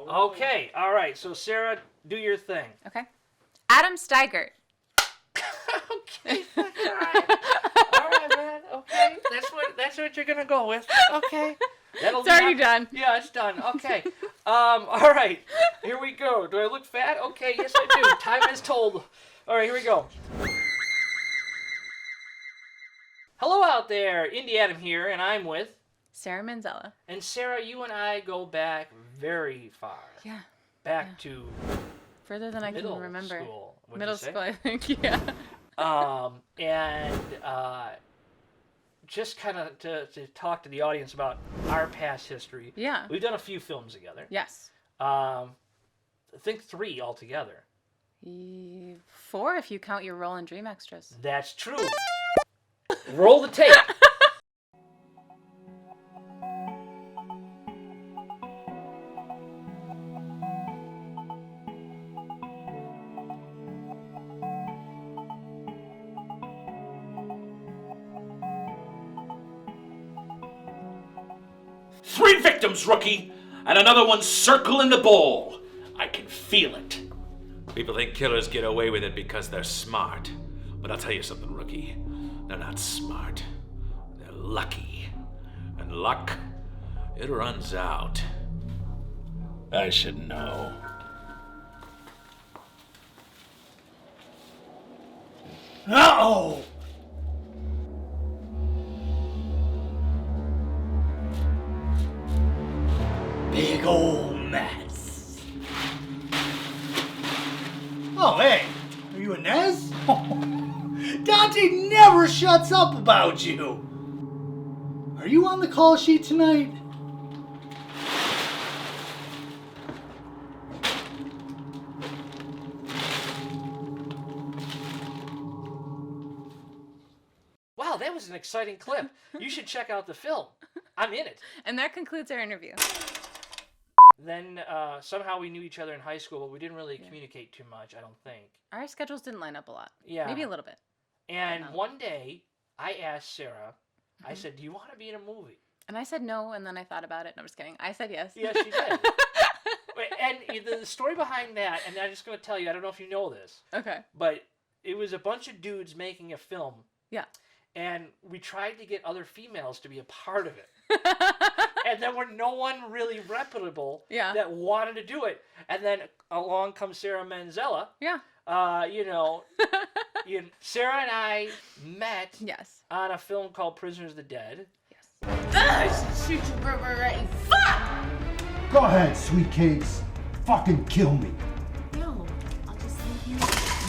Okay, all right. So, Sarah, do your thing. Okay. Adam Steigert. Okay, all right. All right, man. Okay, that's what you're gonna go with. Okay. It's already done. Yeah, it's done. Okay. All right. Here we go. Do I look fat? Okay, yes I do. Time is told. All right, here we go. Hello out there. Indie Adam here, and I'm with Sarah Manzella. And Sarah, you and I go back very far. Yeah. Back to further than I can remember. School. Middle school, I think. Yeah. And just kind of to talk to the audience about our past history. Yeah. We've done a few films together. Yes. I think 3 altogether. 4 if you count your role in Dream Extras. That's true. Roll the tape. Three victims, rookie, and another one circling the ball. I can feel it. People think killers get away with it because they're smart. But I'll tell you something, rookie. They're not smart. They're lucky. And luck, it runs out. I should know. Uh-oh! Big ol' mess. Oh, hey, are you Inez? Dante never shuts up about you. Are you on the call sheet tonight? Wow, that was an exciting clip. You should check out the film. I'm in it. And that concludes our interview. Then somehow we knew each other in high school, but we didn't really communicate too much, I don't think. Our schedules didn't line up a lot. Yeah. Maybe a little bit. And one day, I asked Sarah, I said, do you want to be in a movie? And I said no, and then I thought about it. No, I'm just kidding. I said yes. Yes, you did. And the story behind that, and I'm just going to tell you, I don't know if you know this. Okay. But it was a bunch of dudes making a film. Yeah. And we tried to get other females to be a part of it. And there were no one really reputable that wanted to do it. And then along comes Sarah Manzella. Yeah. Sarah and I met on a film called Prisoners of the Dead. Yes. I should shoot you right. Fuck! Go ahead, sweet cakes. Fucking kill me. No, I'll just leave you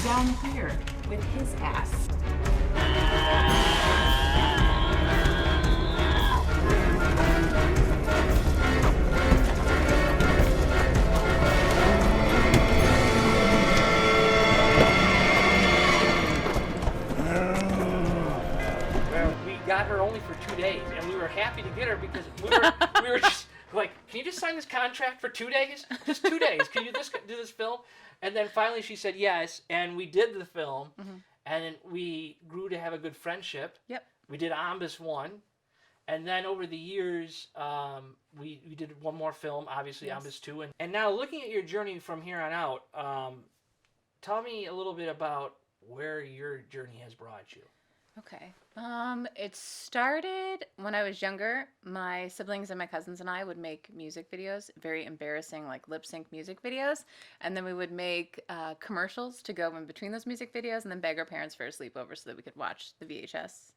down here with his ass. Got her only for 2 days, and we were happy to get her because we were just like, can you just sign this contract for 2 days? Just 2 days. Can you do this film? And then finally she said yes, and we did the film, and then we grew to have a good friendship. Yep. We did Ombus 1, and then over the years, we did one more film, obviously Ombus 2, and now looking at your journey from here on out, tell me a little bit about where your journey has brought you. Okay. It started when I was younger. My siblings and my cousins and I would make music videos, very embarrassing, like lip sync music videos. And then we would make commercials to go in between those music videos and then beg our parents for a sleepover so that we could watch the VHS,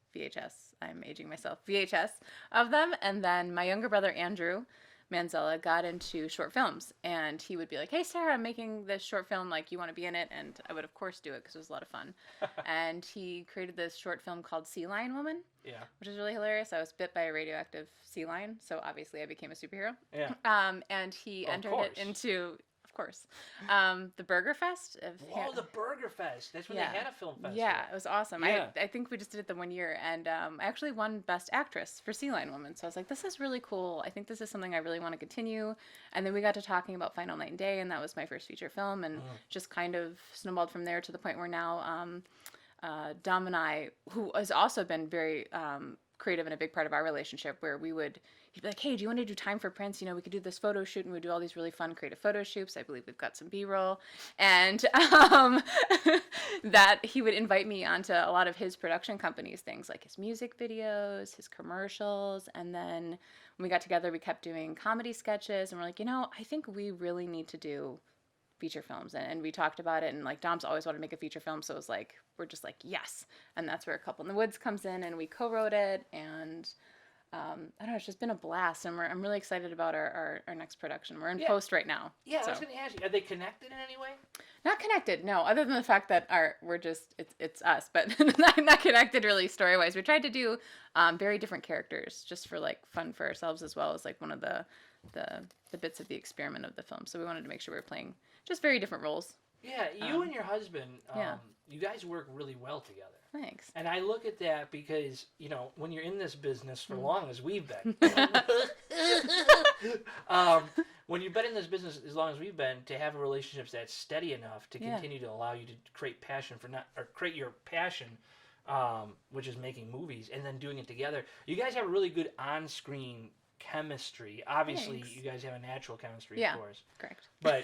I'm aging myself, VHS of them. And then my younger brother, Andrew Manzella, got into short films, and he would be like, hey Sarah, I'm making this short film, like, you want to be in it? And I would of course do it because it was a lot of fun. And he created this short film called Sea Lion Woman, which is really hilarious. I was bit by a radioactive sea lion, so obviously I became a superhero. And he entered it into, of course, the Burger Fest. Whoa, the Burger Fest. That's when they had a film festival. Yeah, it was awesome. Yeah. I think we just did it the 1 year, and I actually won Best Actress for Sea Lion Woman. So I was like, this is really cool. I think this is something I really want to continue. And then we got to talking about Final Night and Day, and that was my first feature film, and just kind of snowballed from there to the point where now Dom and I, who has also been very creative and a big part of our relationship, where he'd be like, hey, do you want to do Time for Prince? You know, we could do this photo shoot, and we do all these really fun creative photo shoots. I believe we've got some B-roll. And that he would invite me onto a lot of his production companies, things like his music videos, his commercials. And then when we got together, we kept doing comedy sketches. And we're like, you know, I think we really need to do feature films. And we talked about it. And like Dom's always wanted to make a feature film. So it was like, we're just like, yes. And that's where A Couple in the Woods comes in. And we co-wrote it. And I don't know, it's just been a blast, and I'm really excited about our next production. We're in post right now. Yeah, so. I was going to ask you, are they connected in any way? Not connected, no, other than the fact that we're just, it's us, but not connected really story-wise. We tried to do very different characters just for like fun for ourselves, as well as like one of the bits of the experiment of the film. So we wanted to make sure we were playing just very different roles. Yeah, you and your husband, you guys work really well together. Thanks. And I look at that because, you know, when you're in this business for long as we've been, when you've been in this business as long as we've been, to have a relationship that's steady enough to continue to allow you to create create your passion, which is making movies, and then doing it together. You guys have a really good on-screen chemistry. Obviously, Thanks. you guys have a natural chemistry, Yeah, of course. correct. But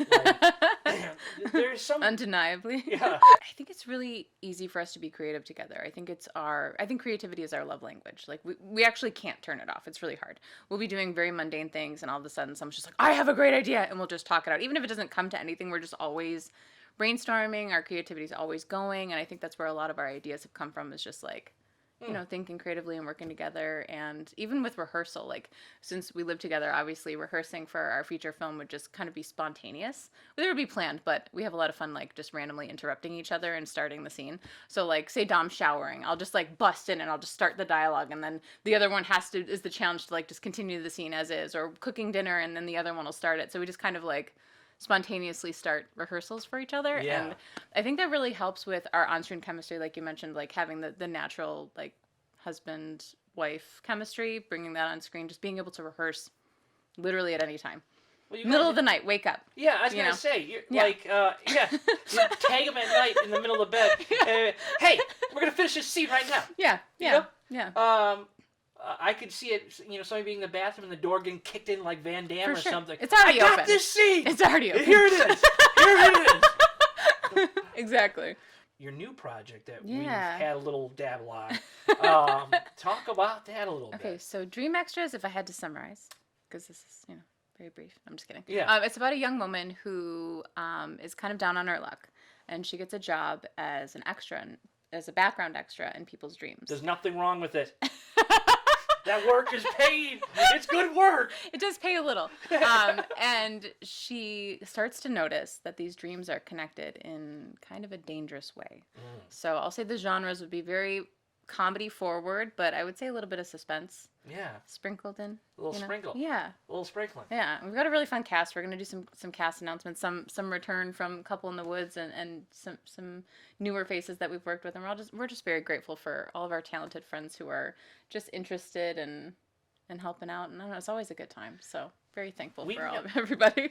like, there's some undeniably. Yeah. I think it's really easy for us to be creative together. I think creativity is our love language. Like we actually can't turn it off. It's really hard. We'll be doing very mundane things, and all of a sudden someone's just like, I have a great idea, and we'll just talk it out. Even if it doesn't come to anything, we're just always brainstorming. Our creativity is always going, and I think that's where a lot of our ideas have come from, is just like, you know, thinking creatively and working together. And even with rehearsal, like since we live together, obviously rehearsing for our feature film would just kind of be spontaneous. It would be planned, but we have a lot of fun like just randomly interrupting each other and starting the scene. So like say Dom's showering, I'll just like bust in and I'll just start the dialogue, and then the other one is the challenge to like just continue the scene as is, or cooking dinner and then the other one will start it. So we just kind of like spontaneously start rehearsals for each other. Yeah. And I think that really helps with our on-screen chemistry, like you mentioned, like having the natural like husband wife chemistry, bringing that on screen, just being able to rehearse literally at any time. Well, you Middle guys- of the night, wake up. Yeah, I was you gonna know? say, you're Yeah. like, you tag them at night in the middle of the bed. Hey, we're gonna finish this scene right now. Yeah, You yeah, know? yeah. I could see it, you know, somebody being in the bathroom and the door getting kicked in like Van Damme For or sure. something. It's already I got open. this scene. It's already open. Here it is. Here it is. Exactly. Your new project that Yeah. we've had a little dabble on. Talk about that a little Okay, bit. so Dream Extras, if I had to summarize, because this is, you know, very brief. I'm just kidding. Yeah. It's about a young woman who is kind of down on her luck, and she gets a job as an extra, as a background extra in people's dreams. There's nothing wrong with it. That work is paid. It's good work. It does pay a little. And she starts to notice that these dreams are connected in kind of a dangerous way. So I'll say the genres would be very comedy forward, but I would say a little bit of suspense Yeah. sprinkled in. A little you know? sprinkle. Yeah. A little sprinkling. Yeah. We've got a really fun cast. We're going to do some cast announcements, some return from Couple in the Woods, and some newer faces that we've worked with. And we're just very grateful for all of our talented friends who are just interested in helping out. And I don't know, it's always a good time. So very thankful for everybody.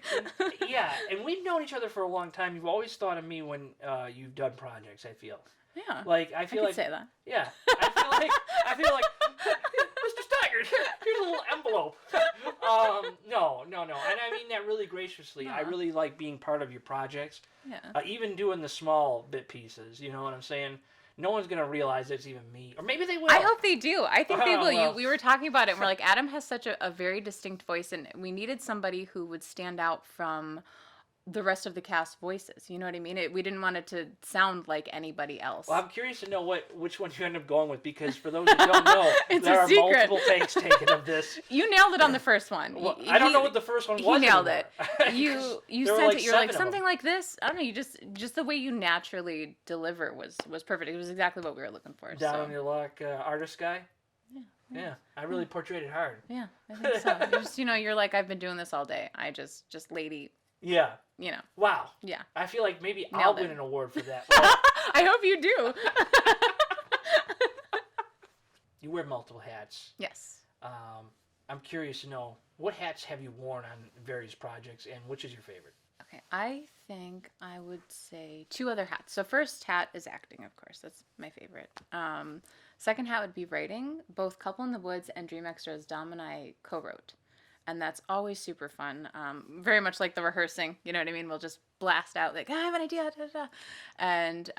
Yeah, and we've known each other for a long time. You've always thought of me when you've done projects, I feel. Yeah. Like, I feel could like... say that. Yeah. I feel like, Mr. Steigert, here's a little envelope. No. And I mean that really graciously. I really like being part of your projects. Yeah. Even doing the small bit pieces, you know what I'm saying? No one's going to realize it's even me. Or maybe they will. I hope they do. I think they will. Well. We were talking about it, and we're like, Adam has such a very distinct voice, and we needed somebody who would stand out from the rest of the cast voices. You know what I mean? We didn't want it to sound like anybody else. Well, I'm curious to know which one you end up going with, because for those that don't know, It's there a are secret. multiple takes taken of this. You nailed it on the first one. Well, I don't know what the first one was. He nailed anymore. it. You There were sent like it. You're like 7 of something them. like this. I don't know. You just the way you naturally deliver was perfect. It was exactly what we were looking for. Down so. on your luck, artist guy. Yeah, I really portrayed it hard. Yeah, I think so. You just, you're like, I've been doing this all day. I just lady, Yeah. Wow. Yeah. I feel like maybe I'll Nailed win it. an award for that. Well, I hope you do. you wear multiple hats. Yes. I'm curious to know, what hats have you worn on various projects, and which is your favorite? Okay, I think I would say 2 other hats. So first hat is acting, of course. That's my favorite. Second hat would be writing. Both Couple in the Woods and Dream Extras, Dom and I co-wrote. and that's always super fun. Very much like the rehearsing, you know what I mean? We'll just blast out like, I have an idea, da, da, da. And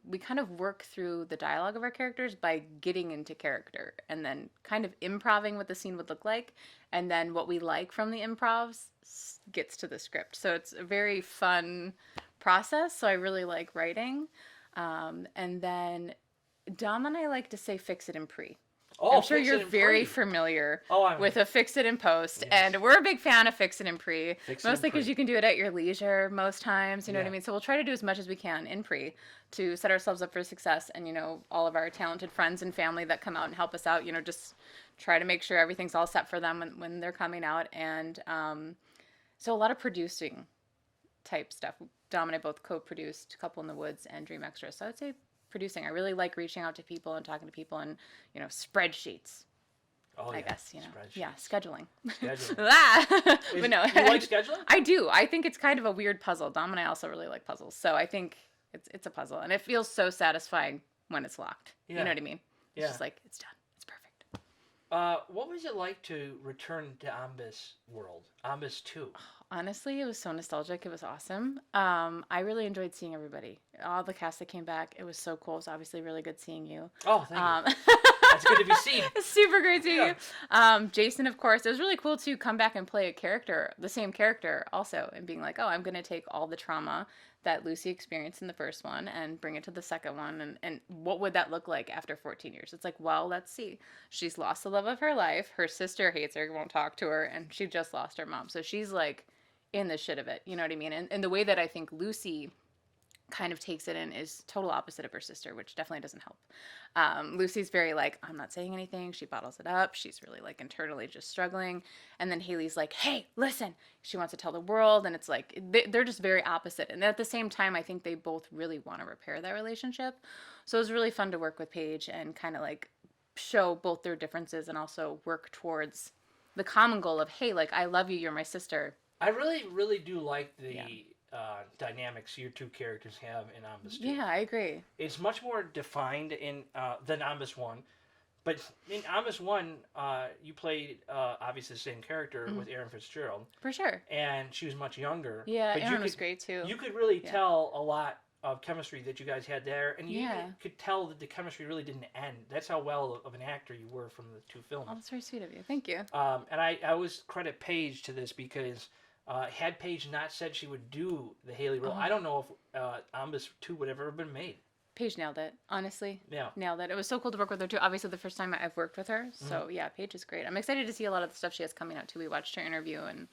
we kind of work through the dialogue of our characters by getting into character and then kind of improving what the scene would look like, and then what we like from the improvs gets to the script. So it's a very fun process. So I really like writing. And then Dom and I like to say fix it in pre. Oh, I'm sure fix it you're in very pre. familiar I'm- with a fix it in post, Yes. and we're a big fan of fix it in pre, Fix it in mostly because pre. you can do it at your leisure most times, you know what I Yeah. mean? So we'll try to do as much as we can in pre to set ourselves up for success, and, you know, all of our talented friends and family that come out and help us out, you know, just try to make sure everything's all set for them when they're coming out, and so a lot of producing type stuff. Dom and I both co-produced Couple in the Woods and Dream Extra, so I would say producing. I really like reaching out to people and talking to people and, you know, spreadsheets. Oh, I yeah. guess, you know. Spreadsheets. Yeah, scheduling. Scheduling. Ah! Is- But no. you like scheduling? I do. I think it's kind of a weird puzzle. Dom and I also really like puzzles. So I think it's a puzzle. And it feels so satisfying when it's locked. You Yeah. know what I mean? It's Yeah. just like, it's done. It's perfect. What was it like to return to Ambus world? Ambus 2. Honestly, it was so nostalgic. It was awesome. I really enjoyed seeing everybody. All the cast that came back. It was so cool. It was obviously really good seeing you. Oh, thank you. That's good to be seen. It's super great seeing Yeah. you. Jason, of course. It was really cool to come back and play a character, the same character also, and being like, oh, I'm going to take all the trauma that Lucy experienced in the first one and bring it to the second one. And what would that look like after 14 years? It's like, well, let's see. She's lost the love of her life. Her sister hates her, won't talk to her, and she just lost her mom. So she's like in the shit of it. You know what I mean? And the way that I think Lucy kind of takes it in is total opposite of her sister, which definitely doesn't help. Lucy's very like, I'm not saying anything. She bottles it up. She's really like internally just struggling. And then Haley's like, hey, listen. She wants to tell the world. And it's like, they're just very opposite. And at the same time, I think they both really want to repair that relationship. So it was really fun to work with Paige and kind of like show both their differences and also work towards the common goal of, hey, like, I love you. You're my sister. I really, really do like the dynamics your two characters have in Ambus 2. Yeah, I agree. It's much more defined in than Ambus 1. But in Ambus 1, you played obviously the same character with Erin Fitzgerald. For sure. And she was much younger. Yeah, but Erin was great too. You could really tell a lot of chemistry that you guys had there. And you Yeah. even could tell that the chemistry really didn't end. That's how well of an actor you were from the two films. Oh, that's very sweet of you. Thank you. And I always credit Paige to this because had Paige not said she would do the Haley role, I don't know if Ambus 2 would have ever been made. Paige nailed it. Honestly, Yeah. nailed it. It was so cool to work with her too. Obviously, the first time I've worked with her. So yeah, Paige is great. I'm excited to see a lot of the stuff she has coming out too. We watched her interview and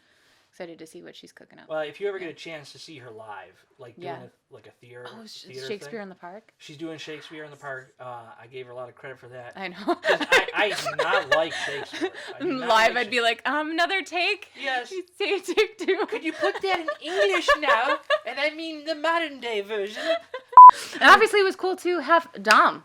excited to see what she's cooking up. Well, if you ever get a chance to see her live, like doing a theater, Oh, it's theater Shakespeare thing, in the Park. she's doing Shakespeare in the Park. I gave her a lot of credit for that. I know. 'Cause I do not like Shakespeare. I do not Live, like I'd be like, another take. Yes. Say take two. Could you put that in English now? And I mean the modern day version. And obviously, it was cool to have Dom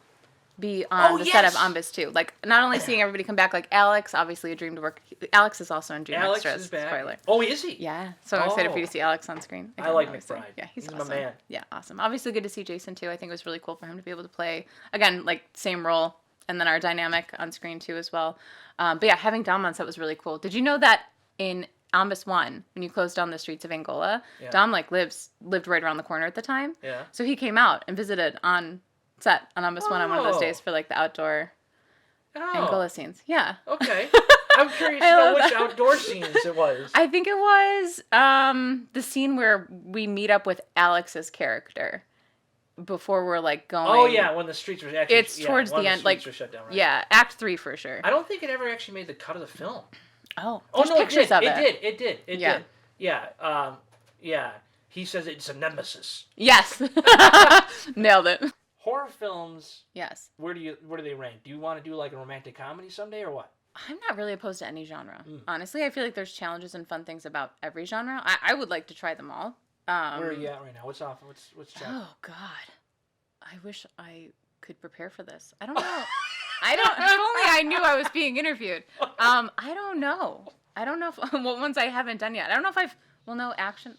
be on the set of yes! Ambus too. Like, not only seeing everybody come back, like Alex, obviously a dream to work. Alex is also in Dream Alex Extras. is back. Spoiler. Oh, is he? Yeah, so I'm excited for you Oh. to see Alex on screen. I Again, like obviously. McBride. Yeah, he's He's my awesome. man. Yeah, awesome. Obviously, good to see Jason too. I think it was really cool for him to be able to play again, like same role, and then our dynamic on screen too as well. But yeah, having Dom on set was really cool. Did you know that in Ambus 1, when you closed down the streets of Angola, Dom like lived right around the corner at the time. Yeah. So he came out and visited on set on Ambus 1 on one of those Oh. days for like the outdoor Angola scenes. Yeah. Okay. I'm curious to I know love which that. outdoor scenes it was. I think it was the scene where we meet up with Alex's character before we're like going. Oh yeah, when the streets were actually. It's towards when the end, like streets were shut down, right? yeah, Act 3 for sure. I don't think it ever actually made the cut of the film. Oh, Oh there's no, pictures it did. of it. It did. It Yeah. did. Yeah. Yeah. He says it's a nemesis. Yes, nailed it. Horror films. Yes, Where do they rank? Do you want to do like a romantic comedy someday or what? I'm not really opposed to any genre. Mm. Honestly, I feel like there's challenges and fun things about every genre. I would like to try them all. Where are you at right now? What's off? What's chat? Oh God, I wish I could prepare for this. I don't know. I don't. If only I knew I was being interviewed. I don't know. I don't know what ones I haven't done yet. I don't know if I've. Well, no action.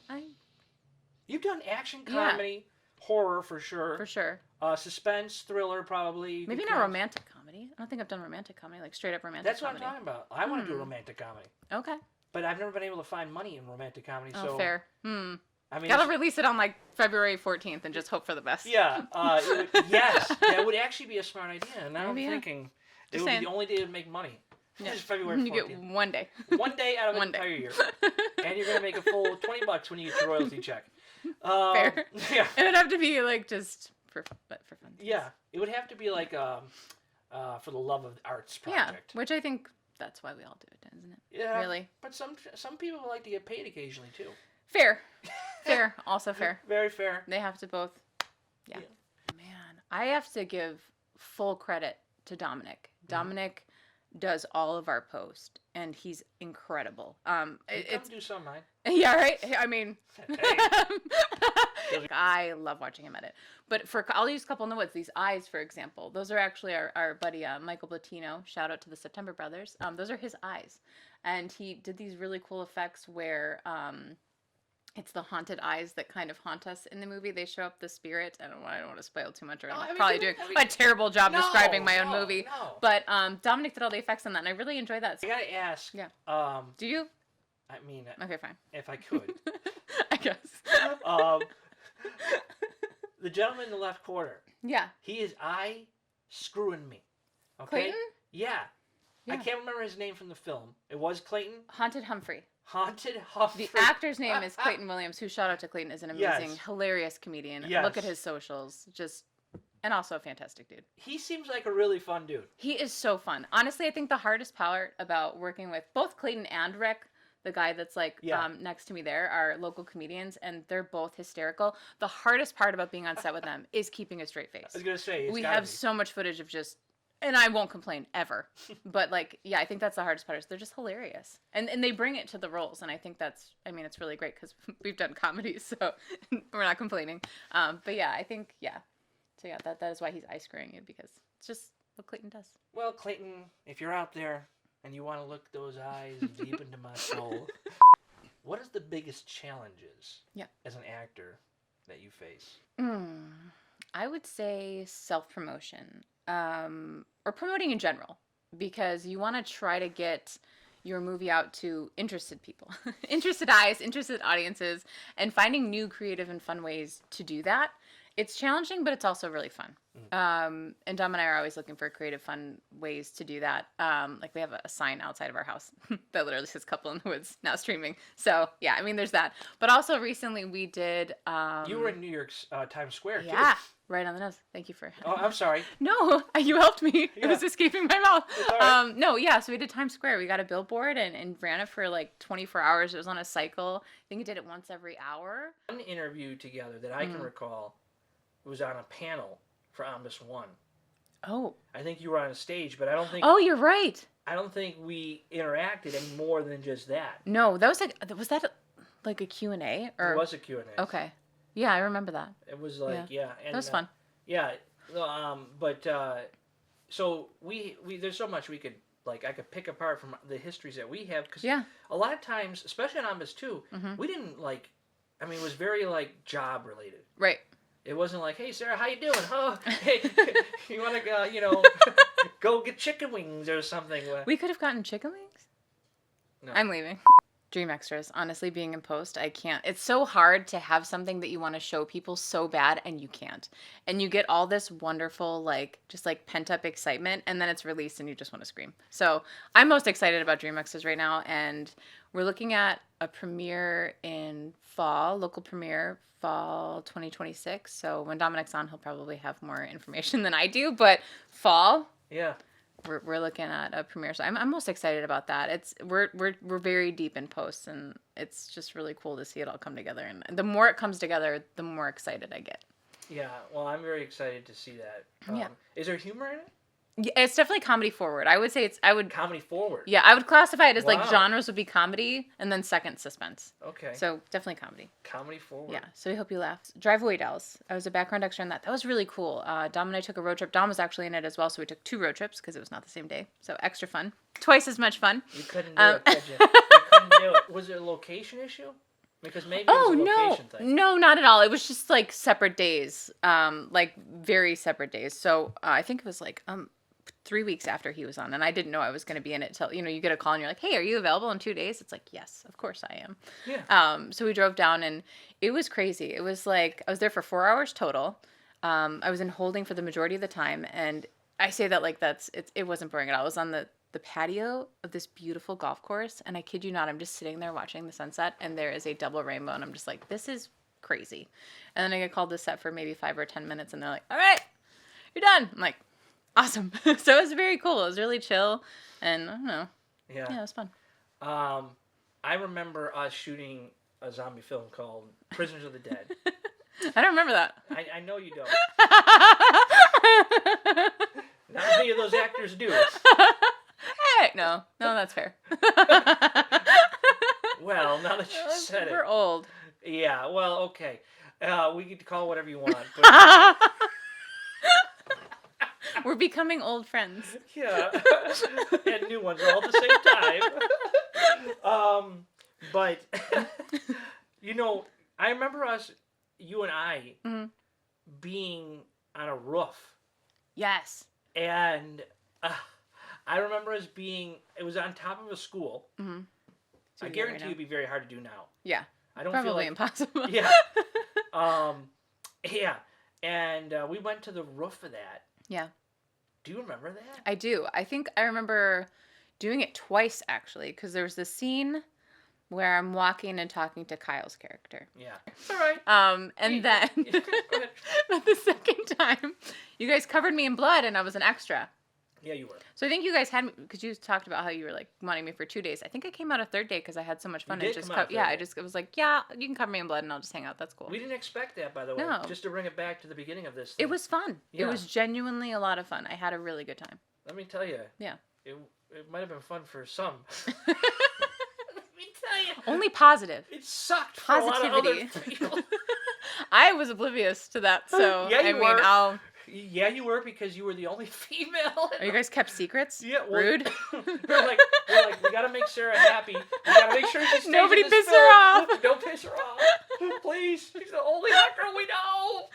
You've done action Yeah. comedy, horror for sure. For sure. Suspense, thriller probably. Maybe not romantic comedy. I don't think I've done romantic comedy, like straight up romantic That's what comedy. I'm talking about. I want to do a romantic comedy. Okay. but I've never been able to find money in romantic comedy. Oh, so fair. I mean, Gotta release it on like February 14th and just hope for the best. yeah. Yes, that would actually be a smart idea. And now Maybe, I'm yeah. thinking it Just would saying. be the only day to make money. Yeah. Is February 14th. You get one day. One day out of an One day. entire year, and you're gonna make a full $20 when you get your royalty check. Fair. Yeah. It would have to be like just for fun. Yeah, it would have to be like for the love of the arts Yeah, project. which I think that's why we all do it, isn't it? Yeah. Really? But some people like to get paid occasionally too. Fair. Fair. Also fair. Very fair. They have to both. Yeah. Man, I have to give full credit to Dominic. Dominic does all of our post, and he's incredible. It's do some of mine. Yeah, right. I mean, Hey. I love watching him edit. But I'll use a couple in the woods. These eyes, for example, those are actually our buddy Michael Platino. Shout out to the September Brothers. Those are his eyes, and he did these really cool effects where it's the haunted eyes that kind of haunt us in the movie. They show up the spirit. I don't want to spoil too much, or I'm probably doing a terrible job describing my own movie. No. But Dominic did all the effects on that, and I really enjoyed that. I gotta ask. Yeah. Do you? I mean, Okay, fine. if I could, I guess. the gentleman in the left corner. Yeah. He is eye screwing me. Okay. Clayton? Yeah. I Yeah. can't remember his name from the film. It was Clayton. Haunted Humphrey. Haunted Humphrey. The actor's name is Clayton Williams, who, shout out to Clayton, is an amazing, Yes. hilarious comedian. Yes. Look at his socials. And also a fantastic dude. He seems like a really fun dude. He is so fun. Honestly, I think the hardest part about working with both Clayton and Rick, the guy that's like next to me there, are local comedians, and they're both hysterical. The hardest part about being on set with them is keeping a straight face. I was gonna say We have so much footage of just, and I won't complain ever, but like, yeah, I think that's the hardest part is they're just hilarious, and they bring it to the roles, and I think it's really great because we've done comedy, so we're not complaining. But yeah, I think so yeah, that is why he's eye screwing you, because it's just what Clayton does. Well, Clayton, if you're out there and you want to look those eyes deep into my soul, what is the biggest challenges as an actor that you face? I would say self-promotion, or promoting in general, because you want to try to get your movie out to interested people, interested eyes, interested audiences, and finding new creative and fun ways to do that. It's challenging, but it's also really fun. And Dom and I are always looking for creative, fun ways to do that. Like we have a sign outside of our house that literally says "Couple in the Woods" now streaming. So yeah, I mean, there's that. But also recently we did. You were in New York's Times Square. Yeah, too. right on the nose. Thank you for. Oh, I'm sorry. No, you helped me. It was Yeah. escaping my mouth. It's all right. No, yeah. So we did Times Square. We got a billboard and ran it for like 24 hours. It was on a cycle. I think it did it once every hour. One interview together that I can recall was on a panel for Omnibus One. Oh. I think you were on a stage, but I don't think Oh, you're right. I don't think we interacted any more than just that. No, that was that like a Q&A or It was a Q&A. Okay. Yeah, I remember that. It was like and, That was fun. Yeah, so we there's so much we could I could pick apart from the histories that we have because a lot of times, especially on Omnibus 2, we didn't it was very job related. Right. It wasn't like, hey Sarah, how you doing? Oh, hey, you want to go get chicken wings or something? We could have gotten chicken wings. No. I'm leaving. Dream extras. Honestly, being in post, I can't. It's so hard to have something that you want to show people so bad and you can't. And you get all this wonderful, just pent up excitement, and then it's released and you just want to scream. So I'm most excited about Dream extras right now, and we're looking at a premiere in fall, local premiere, fall 2026. So when Dominic's on, he'll probably have more information than I do, but fall. Yeah. We're looking at a premiere, so I'm most excited about that. We're very deep in post, and it's just really cool to see it all come together. And the more it comes together, the more excited I get. Yeah, well, I'm very excited to see that. Yeah. Is there humor in it? Yeah, it's definitely comedy forward. I would say Comedy forward. Yeah, I would classify it as Wow. genres would be comedy, and then second suspense. Okay. So definitely comedy. Comedy forward. Yeah, so we hope you laughed. Drive Away Dolls. I was a background extra in that. That was really cool. Dom and I took a road trip. Dom was actually in it as well, so we took 2 road trips because it was not the same day. So extra fun. Twice as much fun. You couldn't do it, could you? You couldn't do it. Was it a location issue? Because maybe it was a location thing. No, not at all. It was just separate days, very separate days. So I think it was 3 weeks after he was on, and I didn't know I was going to be in it till, you get a call and you're like, hey, are you available in 2 days? It's like, yes, of course I am. Yeah. So we drove down, and it was crazy. It was like, I was there for 4 hours total. I was in holding for the majority of the time, and I say that like it wasn't boring at all. I was on the patio of this beautiful golf course, and I kid you not, I'm just sitting there watching the sunset, and there is a double rainbow, and I'm just like, this is crazy. And then I get called to set for maybe 5 or 10 minutes, and they're like, all right, you're done. I'm like, awesome. So it was very cool. It was really chill, and I don't know. Yeah, it was fun. I remember us shooting a zombie film called Prisoners of the Dead. I don't remember that. I know you don't. Not many of those actors do. Hey, no, that's fair. Well, now that you said it. We're old. Yeah, well, okay. We get to call it whatever you want. But... We're becoming old friends. Yeah. And new ones all at the same time. But, I remember you and I, being on a roof. Yes. And I remember us it was on top of a school. Mm-hmm. I guarantee it'd be very hard to do now. Yeah. I don't Probably feel like impossible. Yeah. Yeah. And we went to the roof of that. Yeah. Do you remember that? I do. I think I remember doing it twice, actually, because there was this scene where I'm walking and talking to Kyle's character. Yeah. It's all right. And then, but the second time, you guys covered me in blood, and I was an extra. Yeah, you were. So I think you guys had me, because you talked about how you were like wanting me for 2 days. I think I came out a third day because I had so much fun. You did and just come out a third day. it was like, yeah, you can cover me in blood, and I'll just hang out. That's cool. We didn't expect that, by the way. No. Just to bring it back to the beginning of this thing. It was fun. Yeah. It was genuinely a lot of fun. I had a really good time. Let me tell you. Yeah. It might have been fun for some. Let me tell you. Only positive. It sucked for a lot of other Positivity. people. I was oblivious to that, so Yeah, you were. I'll... Yeah, you were, because you were the only female. Oh, you guys kept secrets? Yeah, well, Rude. we're like, we gotta make Sarah happy. We gotta make sure she stays Nobody in this piss her film. off. Don't piss her off. Please. She's the only hot girl we know.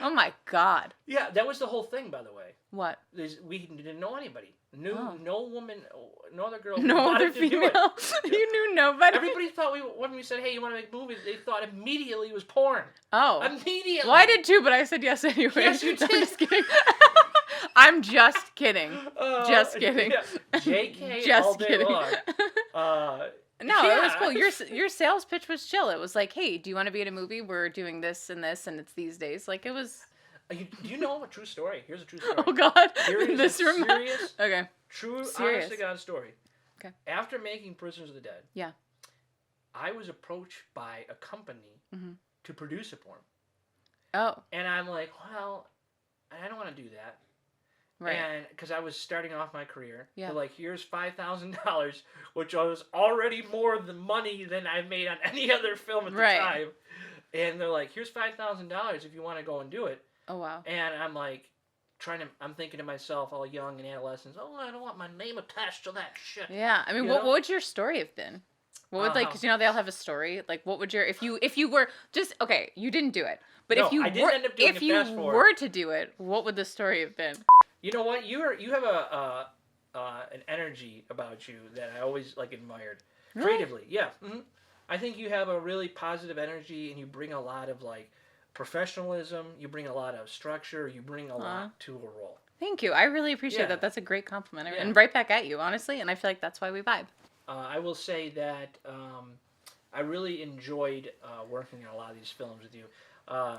Oh my God. Yeah, that was the whole thing, by the way. What? We didn't know anybody. Oh. No woman, no other girl No wanted other to do it. female. You knew nobody. Everybody thought when we said, hey, you want to make movies, they thought immediately it was porn. Oh. Immediately. Well, I did too, but I said yes anyway. Yes, you I'm did. just kidding. I'm just kidding. Just kidding. Yeah. JK Just all day kidding. long. No, it was Yeah. cool. Your sales pitch was chill. It was like, hey, do you want to be in a movie? We're doing this, and it's these days. Like, it was... Do you know a true story? Here's a true story. Oh, God. Here is This a serious, Okay. true, Serious. honest to God story. Okay. After making Prisoners of the Dead, Yeah. I was approached by a company Mm-hmm. to produce a porn. Oh, And I'm like, well, I don't want to do that. right. And because I was starting off my career, Yeah. they're like, here's $5,000, which was already more the money than I made on any other film at the Right. time. And they're like, here's $5,000 if you want to go and do it. Oh, wow. And I'm like, I'm thinking to myself, all young and adolescents, oh, I don't want my name attached to that shit. Yeah. I mean, You what know? would your story have been? What would, like, because, they all have a story. Like, what would if you were just, okay, you didn't do it. But No, if you I didn't end up doing if it you fast forward. were to do it, what would the story have been? You know what? You have an energy about you that I always admired. Really? Creatively, yeah. Mm-hmm. I think you have a really positive energy, and you bring a lot of professionalism. You bring a lot of structure. You bring a lot to a role. Thank you. I really appreciate Yeah. that. That's a great compliment. Yeah. And right back at you, honestly. And I feel like that's why we vibe. I will say that I really enjoyed working on a lot of these films with you.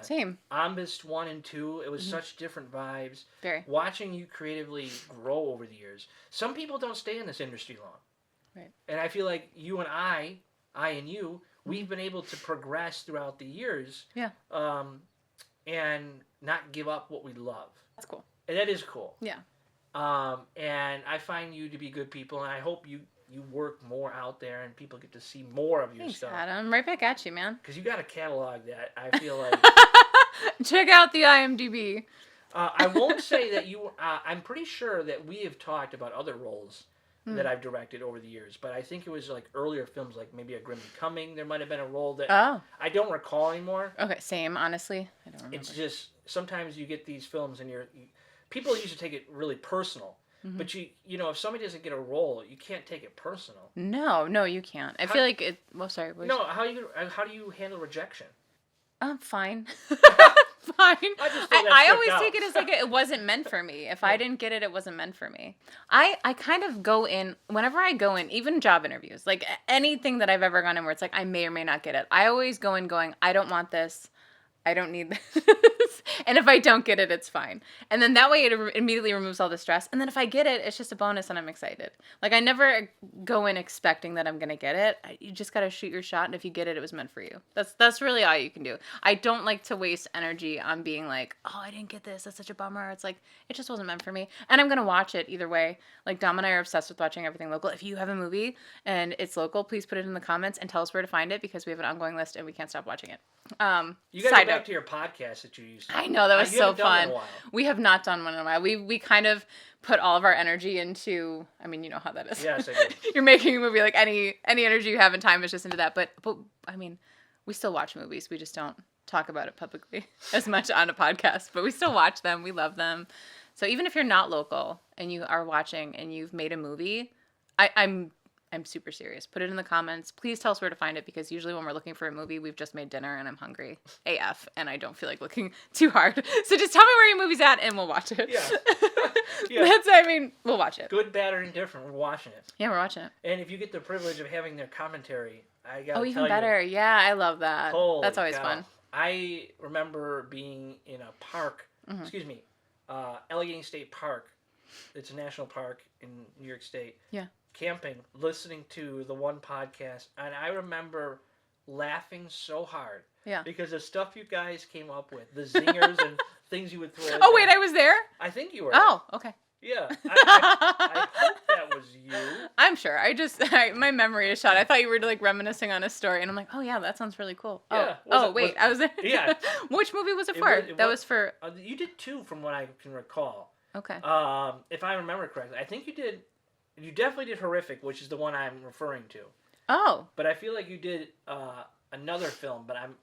Same. Ombust 1 and 2, it was such different vibes. Very. Watching you creatively grow over the years. Some people don't stay in this industry long. Right. And I feel like you and I and you, we've been able to progress throughout the years. Yeah. And not give up what we love. That's cool. And that is cool. Yeah. And I find you to be good people, and I hope you work more out there and people get to see more of your Thanks, stuff. Adam. Right back at you, man. Because you got a catalog that I feel like... Check out the IMDb. I won't say that you... I'm pretty sure that we have talked about other roles that I've directed over the years, but I think it was earlier films, maybe A Grim Becoming. There might have been a role that I don't recall anymore. Okay, same, honestly. I don't remember. It's just, sometimes you get these films and people used to take it really personal. But you know, if somebody doesn't get a role, you can't take it personal. No, you can't. I feel like it. Well, sorry. No, how do you handle rejection? Fine. Fine. I just feel I that's always worked out. take it as like it wasn't meant for me. If I didn't get it, it wasn't meant for me. I kind of go in, whenever I go in, even job interviews, like anything that I've ever gone in where it's like I may or may not get it. I always go in going, I don't want this. I don't need this. And if I don't get it, it's fine. And then that way it immediately removes all the stress. And then if I get it, it's just a bonus and I'm excited. Like I never go in expecting that I'm going to get it. You just got to shoot your shot. And if you get it, it was meant for you. That's really all you can do. I don't like to waste energy on being like, oh, I didn't get this. That's such a bummer. It's like, it just wasn't meant for me. And I'm going to watch it either way. Like Dom and I are obsessed with watching everything local. If you have a movie and it's local, please put it in the comments and tell us where to find it because we have an ongoing list and we can't stop watching it. You got to go back to your podcast that you used. I know, that was you so haven't done it in fun. a while. We have not done one in a while. We kind of put all of our energy into, I mean, you know how that is. Yes, I do. You're making a movie, like any energy you have in time is just into that. But I mean, we still watch movies. We just don't talk about it publicly as much on a podcast. But we still watch them. We love them. So even if you're not local and you are watching and you've made a movie, I'm super serious. Put it in the comments. Please tell us where to find it because usually when we're looking for a movie, we've just made dinner and I'm hungry AF and I don't feel like looking too hard. So just tell me where your movie's at and we'll watch it. Yeah. We'll watch it. Good, bad, or indifferent. We're watching it. Yeah, we're watching it. And if you get the privilege of having their commentary, I got to Oh, tell even you. better. Yeah, I love that. Holy That's always cow. fun. I remember being in a park, Allegheny State Park. It's a national park in New York State. Yeah. Camping, listening to the one podcast, and I remember laughing so hard. Yeah. Because the stuff you guys came up with, the zingers and things you would throw in Oh, wait, there. I was there? I think you were. Oh, okay. Yeah. I hope that was you. I'm sure. My memory is shot. I thought you were like reminiscing on a story, and I'm like, oh yeah, that sounds really cool. Yeah. I was there. Yeah. Which movie was it for? That was for. You did two, from what I can recall. Okay. If I remember correctly, I think you did. You definitely did Horrific, which is the one I'm referring to. Oh. But I feel like you did another film, but I'm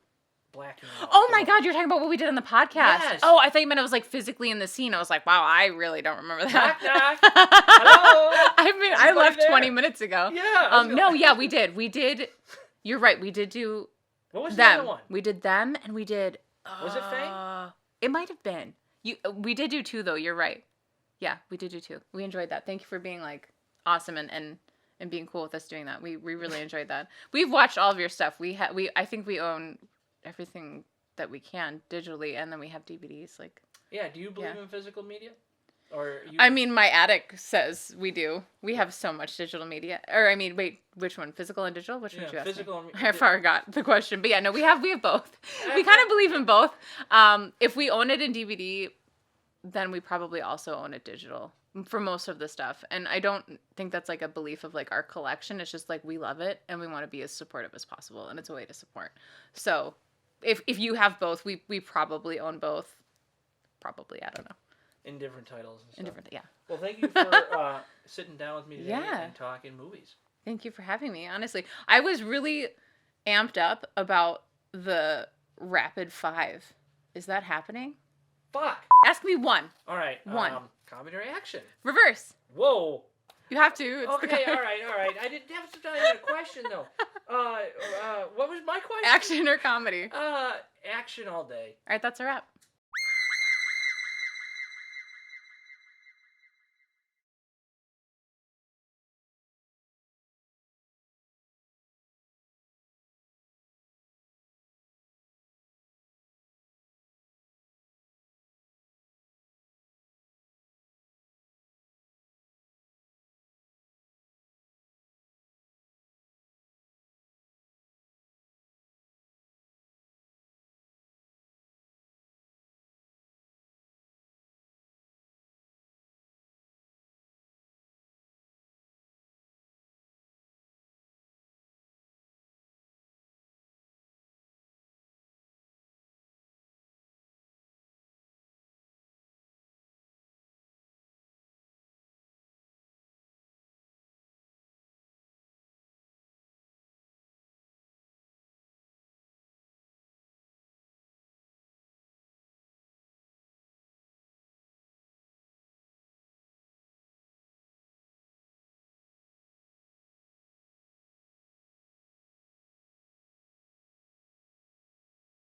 blacking out. Oh my God, you're talking about what we did on the podcast. Yes. Oh, I thought you meant it was like physically in the scene. I was like, wow, I really don't remember that. Knock, knock. Hello. I Anybody left there? 20 minutes ago. Yeah. No, yeah, we did. We did. You're right. We did do What was the them. other one? We did them, and we did. Was it Faye? It might have been. We did do two though. You're right. Yeah, we did do two. We enjoyed that. Thank you for being like awesome and being cool with us doing that. We really enjoyed that. We've watched all of your stuff. I think we own everything that we can digitally, and then we have DVDs. Like. Yeah. Do you believe in physical media? Or you... I mean, my attic says we do. We have so much digital media. Or I mean, wait, which one? Physical and digital? Which one did you ask physical me? and... I forgot the question. But yeah, no, we have both. We kind of believe in both. If we own it in DVD, then we probably also own it digital for most of the stuff. And I don't think that's like a belief of like our collection. It's just like we love it and we want to be as supportive as possible. And it's a way to support. So if you have both, we probably own both. Probably, I don't know. In different titles and stuff. In different, yeah. Well, thank you for sitting down with me today and talking movies. Thank you for having me. Honestly, I was really amped up about the Rapid 5. Is that happening? Fuck. Ask me one. All right. One. Comedy or action? Reverse. Whoa. You have to. It's Okay, all right. I didn't have to a question, though. What was my question? Action or comedy? Action all day. All right, that's a wrap.